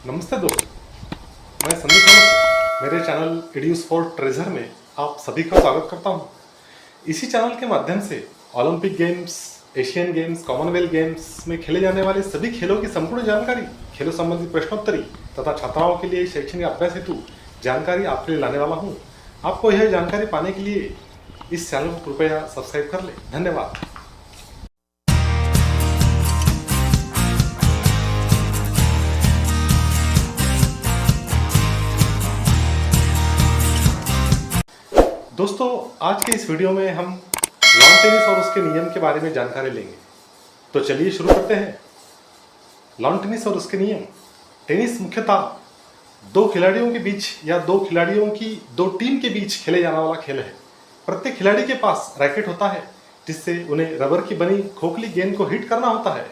नमस्ते दोस्तों, मैं संदीप नमस्ते। मेरे चैनल इड्यूस फॉर ट्रेजर में आप सभी का स्वागत करता हूं। इसी चैनल के माध्यम से Olympic games, Asian games, Commonwealth games में खेले जाने वाले सभी खेलों की संपूर्ण जानकारी, खेलों संबंधी प्रश्नोत्तरी तथा छात्राओं के लिए शैक्षणिक अभ्यास हेतु जानकारी आपके लिए लाने वाला हूं। आपको यह जानकारी पाने के लिए इस चैनल को कृपया सब्सक्राइब कर लें। धन्यवाद। दोस्तों, आज के इस वीडियो में हम लॉन टेनिस और उसके नियम के बारे में जानकारी लेंगे। तो चलिए शुरू करते हैं। लॉन टेनिस और उसके नियम। टेनिस मुख्यतः दो खिलाड़ियों के बीच या दो खिलाड़ियों की दो टीम के बीच खेले जाने वाला खेल है। प्रत्येक खिलाड़ी के पास रैकेट होता है जिससे उन्हें रबर की बनी खोखली गेंद को हिट करना होता है।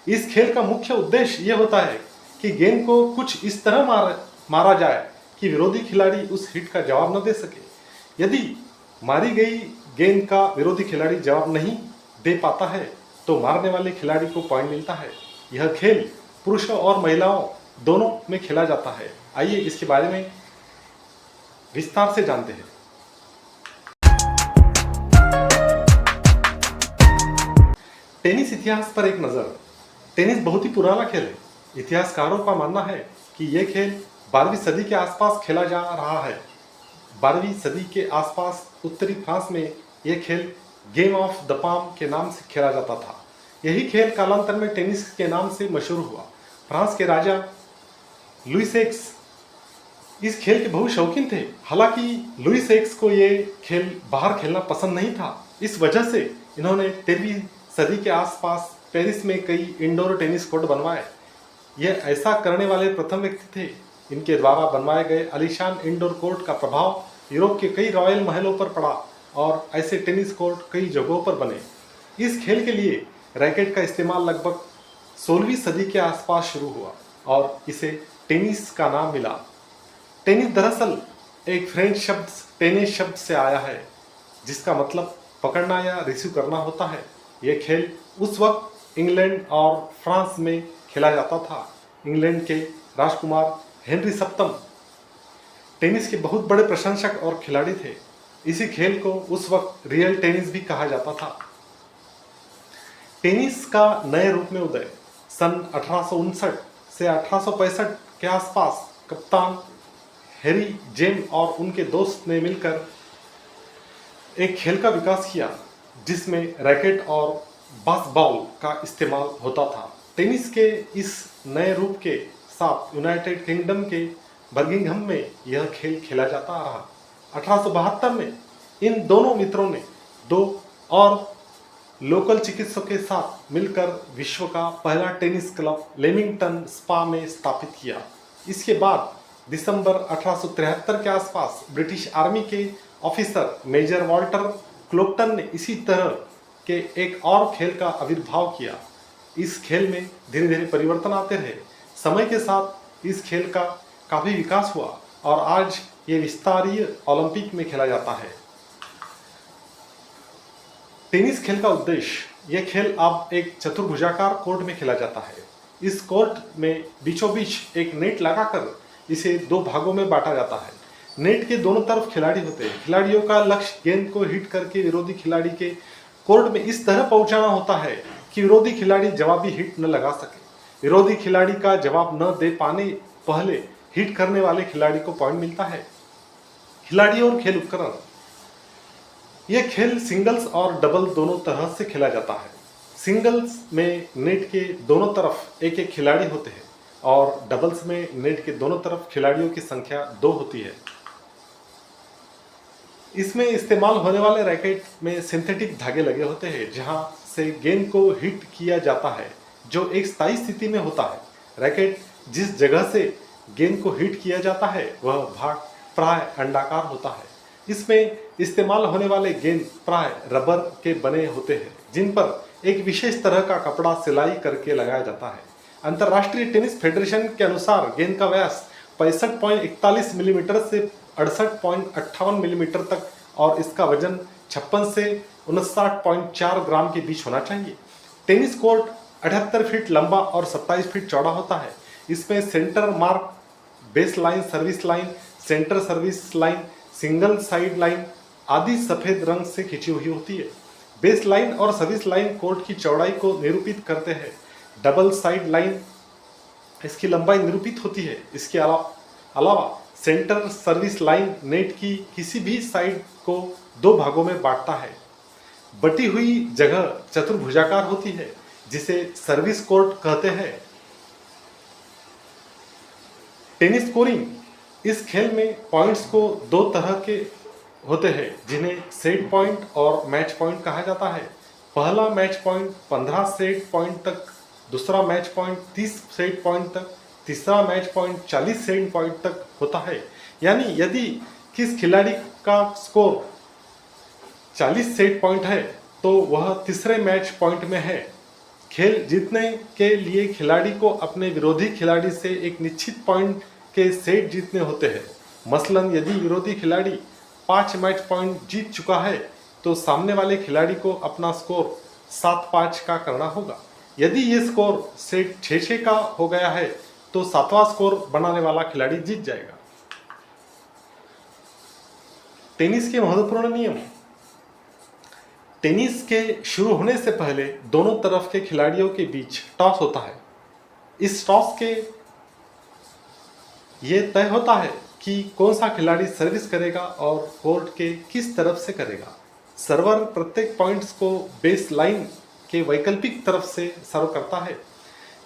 इस खेल का मुख्य उद्देश्य यह होता है कि गेंद को कुछ इस तरह मारा जाए कि विरोधी खिलाड़ी उस हिट का जवाब न दे सके। यदि मारी गई गेंद का विरोधी खिलाड़ी जवाब नहीं दे पाता है तो मारने वाले खिलाड़ी को पॉइंट मिलता है। यह खेल पुरुषों और महिलाओं दोनों में खेला जाता है। आइए इसके बारे में विस्तार से जानते हैं। टेनिस इतिहास पर एक नजर। टेनिस बहुत ही पुराना खेल है। इतिहासकारों का मानना है कि यह खेल 12वीं सदी के आसपास खेला जा रहा है। 12वीं सदी के आसपास उत्तरी फ्रांस में यह खेल गेम ऑफ द पाम के नाम से खेला जाता था। यही खेल कालांतर में टेनिस के नाम से मशहूर हुआ। फ्रांस के राजा लुईस एक्स इस खेल के बहुत शौकीन थे। हालांकि लुईस एक्स को यह खेल बाहर खेलना पसंद नहीं था। इस वजह से इन्होंने 13वीं सदी के आसपास पेरिस में कई इंडोर टेनिस कोर्ट बनवाए। यह ऐसा करने वाले प्रथम व्यक्ति थे। इनके द्वारा बनवाए गए आलीशान इंडोर कोर्ट का प्रभाव यूरोप के कई रॉयल महलों पर पड़ा और ऐसे टेनिस कोर्ट कई जगहों पर बने। इस खेल के लिए रैकेट का इस्तेमाल लगभग 16वीं सदी के आसपास शुरू हुआ और इसे टेनिस का नाम मिला। टेनिस दरअसल एक फ्रेंच शब्द टेनिस शब्द से आया है जिसका मतलब पकड़ना या रिसीव करना होता है। यह खेल उस वक्त इंग्लैंड और फ्रांस में खेला जाता था। इंग्लैंड के राजकुमार हेनरी सप्तम टेनिस के बहुत बड़े प्रशंसक और खिलाड़ी थे। इसी खेल को उस वक्त रियल टेनिस भी कहा जाता था। टेनिस का नए रूप में उदय सन 1859 से 1865 के आसपास कप्तान हैरी जेम और उनके दोस्त ने मिलकर एक खेल का विकास किया जिसमें रैकेट और बास्केटबॉल का इस्तेमाल होता था। टेनिस के इस नए रूप के साथ यूनाइटेड किंगडम के बर्मिंघम में यह खेल खेला जाता रहा। 1872 में इन दोनों मित्रों ने दो और लोकल चिकित्सकों के साथ मिलकर विश्व का पहला टेनिस क्लब लेमिंगटन स्पा में स्थापित किया। इसके बाद दिसंबर 1873 के आसपास ब्रिटिश आर्मी के ऑफिसर मेजर वॉल्टर क्लोप्टन ने इसी तरह के एक और खेल का आविर्भाव किया। इस खेल में धीरे धीरे परिवर्तन आते रहे। समय के साथ इस खेल का काफी विकास हुआ और आज ये विस्तारीय ओलंपिक में खेला जाता है। टेनिस खेल का उद्देश्य। यह खेल अब एक चतुर्भुजाकार कोर्ट में खेला जाता है। इस कोर्ट में बीचों बीच एक नेट लगाकर इसे दो भागों में बांटा जाता है। नेट के दोनों तरफ खिलाड़ी होते हैं। खिलाड़ियों का लक्ष्य गेंद को हिट करके विरोधी खिलाड़ी के कोर्ट में इस तरह पहुंचाना होता है कि विरोधी खिलाड़ी जवाबी हिट न लगा सके। विरोधी खिलाड़ी का जवाब न दे पाने पहले हिट करने वाले खिलाड़ी को पॉइंट मिलता है। खिलाड़ी और खेल उपकरण। यह खेल सिंगल्स और डबल दोनों तरह से खेला जाता है। सिंगल्स में नेट के दोनों तरफ एक एक खिलाड़ी होते हैं और डबल्स में नेट के दोनों तरफ खिलाड़ियों की संख्या 2 होती है। इसमें इस्तेमाल होने वाले रैकेट में सिंथेटिक धागे लगे होते हैं जहां से गेंद को हिट किया जाता है जो एक स्थायी स्थिति में होता है। रैकेट जिस जगह से गेंद को हिट किया जाता है वह भाग प्राय अंडाकार होता है। इसमें इस्तेमाल होने वाले गेंद प्राय रबर के बने होते हैं जिन पर एक विशेष तरह का कपड़ा सिलाई करके लगाया जाता है। अंतर्राष्ट्रीय टेनिस फेडरेशन के अनुसार गेंद का व्यास 65.41 मिलीमीटर से 68.58 मिलीमीटर तक और इसका वजन 56 से 59.4 ग्राम के बीच होना चाहिए। टेनिस कोर्ट 78 फीट लंबा और 27 फीट चौड़ा होता है। इसमें centre mark, base line, service line, centre service line, single side line आदि सफेद रंग से खींची हुई होती है। बेस लाइन और सर्विस लाइन कोर्ट की चौड़ाई को निरूपित करते हैं। डबल साइड लाइन इसकी लंबाई निरूपित होती है। इसके अलावा सेंटर सर्विस लाइन नेट की किसी भी साइड को दो भागों में बांटता है। बटी हुई जगह चतुर्भुजाकार होती है जिसे सर्विस कोर्ट कहते हैं। टेनिस स्कोरिंग, इस खेल में पॉइंट्स को दो तरह के होते हैं जिन्हें सेट पॉइंट और मैच पॉइंट कहा जाता है। पहला मैच पॉइंट 15 सेट पॉइंट तक, दूसरा मैच पॉइंट 30 सेट पॉइंट तक, तीसरा मैच पॉइंट 40 सेट पॉइंट तक होता है। यानी यदि किस खिलाड़ी का स्कोर 40 सेट पॉइंट है तो वह तीसरे मैच पॉइंट में है। खेल जीतने के लिए खिलाड़ी को अपने विरोधी खिलाड़ी से एक निश्चित पॉइंट के सेट जीतने होते हैं। मसलन यदि विरोधी खिलाड़ी 5 मैच पॉइंट जीत चुका है तो सामने वाले खिलाड़ी को अपना स्कोर 7-5 का करना होगा। यदि ये स्कोर सेट 6-6 का हो गया है तो 7वां स्कोर बनाने वाला खिलाड़ी जीत जाएगा। टेनिस के महत्वपूर्ण नियम। टेनिस के शुरू होने से पहले दोनों तरफ के खिलाड़ियों के बीच टॉस होता है। इस टॉस के ये तय होता है कि कौन सा खिलाड़ी सर्विस करेगा और कोर्ट के किस तरफ से करेगा। सर्वर प्रत्येक पॉइंट्स को बेस लाइन के वैकल्पिक तरफ से सर्व करता है।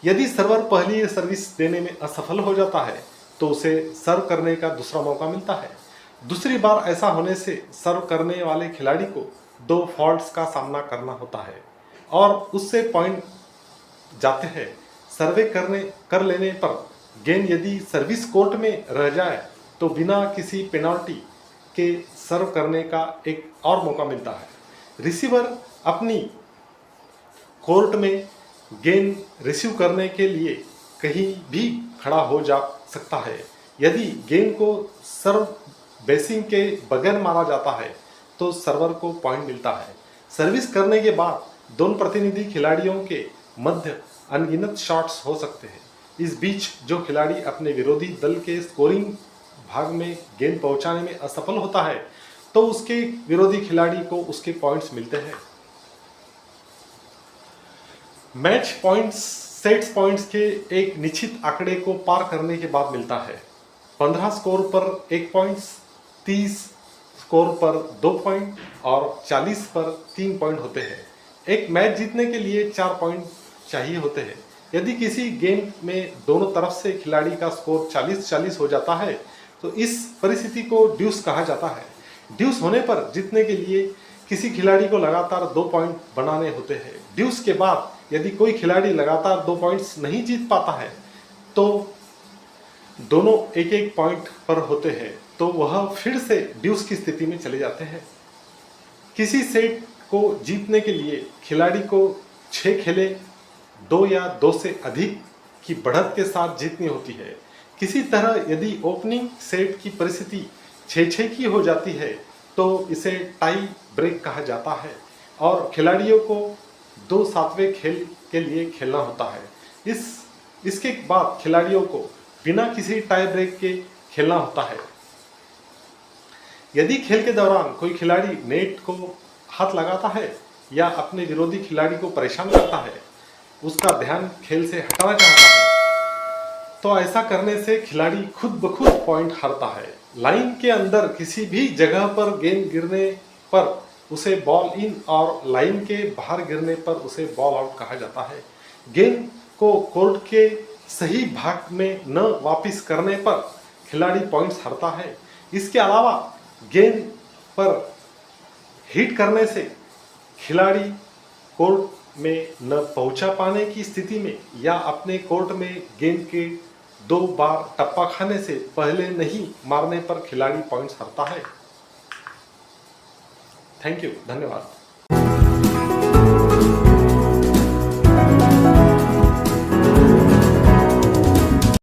यदि सर्वर पहली सर्विस देने में असफल हो जाता है तो उसे सर्व करने का दूसरा मौका मिलता है। दूसरी बार ऐसा होने से सर्व करने वाले खिलाड़ी को 2 फॉल्ट्स का सामना करना होता है और उससे पॉइंट जाते हैं। सर्वे कर लेने पर गेंद यदि सर्विस कोर्ट में रह जाए तो बिना किसी पेनाल्टी के सर्व करने का एक और मौका मिलता है। रिसीवर अपनी कोर्ट में गेंद रिसीव करने के लिए कहीं भी खड़ा हो जा सकता है। यदि गेंद को सर्व बेसिंग के बगैर मारा जाता है तो सर्वर को पॉइंट मिलता है। सर्विस करने के बाद दोनों प्रतिनिधि खिलाड़ियों के मध्य अनगिनत शॉट्स हो सकते हैं। इस बीच जो खिलाड़ी अपने विरोधी दल के स्कोरिंग भाग में गेंद पहुंचाने में असफल होता है तो उसके विरोधी खिलाड़ी को उसके पॉइंट्स मिलते हैं। मैच पॉइंट्स सेट्स पॉइंट्स के एक निश्चित आंकड़े को पार करने के बाद मिलता है। 15 स्कोर पर 1 पॉइंट, 30 स्कोर पर 2 पॉइंट और 40 पर 3 पॉइंट होते हैं। एक मैच जीतने के लिए 4 पॉइंट चाहिए होते हैं। यदि किसी गेम में दोनों तरफ से खिलाड़ी का स्कोर 40-40 हो जाता है तो इस परिस्थिति को ड्यूस कहा जाता है। ड्यूस होने पर जीतने के लिए किसी खिलाड़ी को लगातार 2 पॉइंट बनाने होते हैं। ड्यूस के बाद यदि कोई खिलाड़ी लगातार 2 पॉइंट्स नहीं जीत पाता है तो दोनों एक एक पॉइंट पर होते हैं तो वह फिर से ड्यूस की स्थिति में चले जाते हैं। किसी सेट को जीतने के लिए खिलाड़ी को 6 खेले 2 या 2 से अधिक की बढ़त के साथ जीतनी होती है। किसी तरह यदि ओपनिंग सेट की परिस्थिति 6-6 की हो जाती है तो इसे टाई ब्रेक कहा जाता है और खिलाड़ियों को 2 सातवें खेल के लिए खेलना होता है। इसके बाद खिलाड़ियों को बिना किसी टाई ब्रेक के खेलना होता है। यदि खेल के दौरान कोई खिलाड़ी नेट को हाथ लगाता है या अपने विरोधी खिलाड़ी को परेशान करता है, उसका ध्यान खेल से हटाना चाहता है तो ऐसा करने से खिलाड़ी खुद ब खुद पॉइंट हारता है। लाइन के अंदर किसी भी जगह पर गेंद गिरने पर उसे बॉल इन और लाइन के बाहर गिरने पर उसे बॉल आउट कहा जाता है। गेंद को कोर्ट के सही भाग में न वापस करने पर खिलाड़ी पॉइंट्स हारता है। इसके अलावा गेंद पर हिट करने से खिलाड़ी कोर्ट में न पहुंचा पाने की स्थिति में या अपने कोर्ट में गेंद के 2 बार टप्पा खाने से पहले नहीं मारने पर खिलाड़ी पॉइंट्स हारता है। थैंक यू, धन्यवाद।